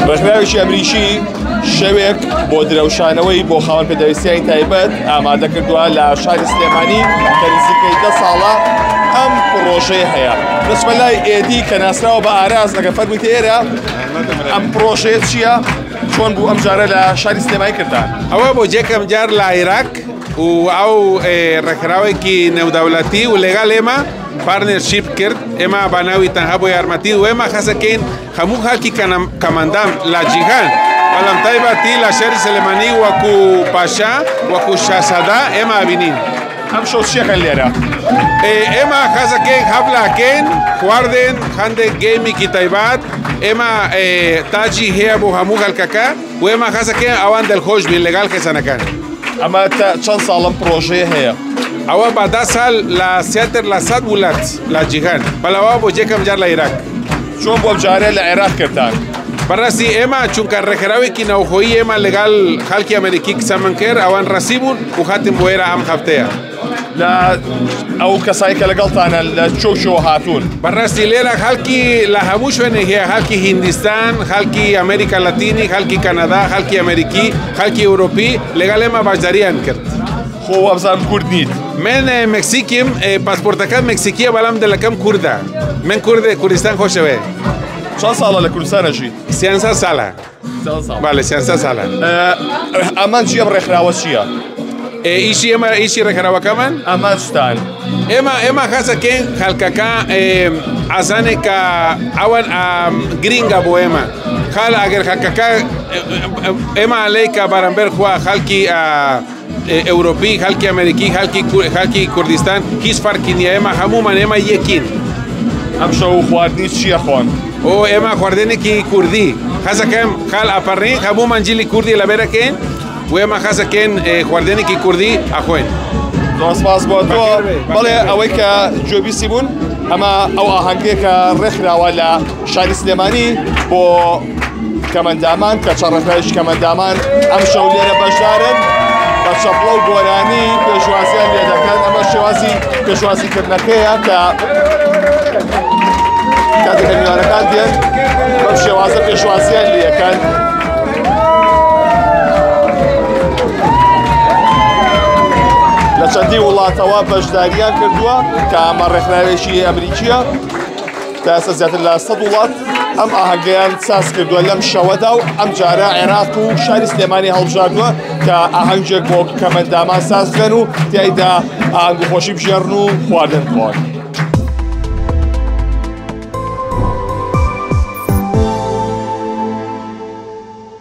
ڕێکخراوێکی ئەمریکی شەوێک بۆ درەوشانەوەی بۆ خاوەن پێدەویستیانی تایبەت ئامادە کردووە لە شاری سلێمانی کە نزیکەی 10 ساڵە ئەم پرۆژەیە هەیە. دەچمە لای ئێدی کە ناسراوە بە ئاراز ئەگە فەرموویت ئێرە ئەم پرۆژەیە چییە؟ چۆن بوو ئەم جارە لە شاری سلێمانی کردان؟ ئەوە بۆ جێکەم جار لە عێراق و ئەو ڕێکخراوێکی نێودەوڵەتی و لەگەڵ ئێمە پارتنەرشیپ کرد ئێمە بە ناوی تەنها بۆ یارمەتی و ئێمە خەسەکەین هەموو خەڵکی کەمەندان لە جیهان بەڵام تایبەتی لە شاری سلێمانی وەکو پاشا وەکو شاسەدا ئێمە بینین. ئەم شەو چیەکەن لێرە؟ ئێمە خەزەکەین هەفلاکەین خواردن هەندێک گەیمێکی تایبەت ئێمە تاجی هەیە بۆ هەموو خەڵکەکە و ئێمە خەزەکەین ئەوان دڵخۆش بین لەگەڵ کەسانەکان. ئەمە چەند ساڵم پرۆژەیە هەیە؟ ئەوە بە 10 ساڵ لە سێتر لە 100 وڵات لە جیهان بەڵەوە بۆ جێکەم جار لە عێراق. چۆن بۆ جارێ لە عێراق کردان؟ بەڕاستی ئێمە چونکە ڕێکخراوێکی ناوخۆیی ئێمە لەگەڵ خەڵکی ئەمریکی قسەمان کرد ئەوان ڕەسی بوون و خاتم بۆ ئێرە ئەم هەفتەیە. لە ئەو کەسایی کە لەگەڵتانە لە چۆشەوە هاتوون بەڕاستی لێرە خەڵکی لە هەموو شوێنێک هەیە خەڵکی هیندستان خەڵکی ئەمریکا لەتینی خەڵکی کەنەدا خەڵکی ئەمریکی خەڵکی ئەوروپی لەگەڵ ئێمە باشداریان کرد. خۆ وەبزانم کورد نیت؟ من مکسیکیم پاسپۆرتەکەم مکسیکیە بەڵام دڵەکەم کوردە من کوردستان خۆشەوەیە. چەند ساڵە لە کوردستانە ژیت؟ 300 ساڵە. بەڵێ 300 ساڵە. ئەمان چیە ڕێکخراوە چییە؟ ئیشی ئێمە ئیشی ڕێکخراوەکەمان ئەمە شتان ئێمە خەسەکەین خەڵکەکە ئاسانێک کە ئەوەن گرینگە بۆ ئێمە خاڵ ئەگەر خەڵکەکە ئێمە لەیکە بەرامبەر خوا خەڵکی ئەوروپی خەڵکی ئەمریکی خەڵکی کوردستان هیچ فەرقی نییە ئێمە هەمومان ئێمە یەکین. ئەم شەو خواردنی چییە خۆن؟ ئێمە خواردنێکی کوردی خەسەکەم خاڵ ئەپەڕین هەمومان جیلی کوردی لەبێرەکەین و ئێمە خەسەکەین خواردنێکی کوردی ئەخۆین. سپاس بۆ تۆ. بەڵێ ئەوەی کە گوێبیستی بوون ئەمە ئەو ئاهەنگەیە کە ڕێکخراوە لە شاری سلێمانی بۆ کەمەندامان کە چەند ڕێکخراوێکی کەمەندامان ئەم شەو لێرە بەشدارن بە چەپڵە و گۆرانی پێشوازیان لێ دەکەن. ئەمە شێوازی پێشوازیکردنەکەیە کە کاتێک میوانەکان دێن بەم شێوازە پێشوازیان لێ یەکەن. لە چەندی وڵاتەوە بەشداریان کردووە کە ئەمە ڕێکخراوێکی ئەمریکیە تا ئێستا زیاتر لە 100 وڵات ئەم ئاهەنگەیان ساز کردووە لەم شەوەدا و ئەم جارە عێراق و شاری سلێمانی هەڵبژاردووە کە ئاهەنگێک بۆ کەمەندامان ساز بکەن و تیایدا ئاهەنگ و خۆشی بژێڕن و خواردن بخۆن.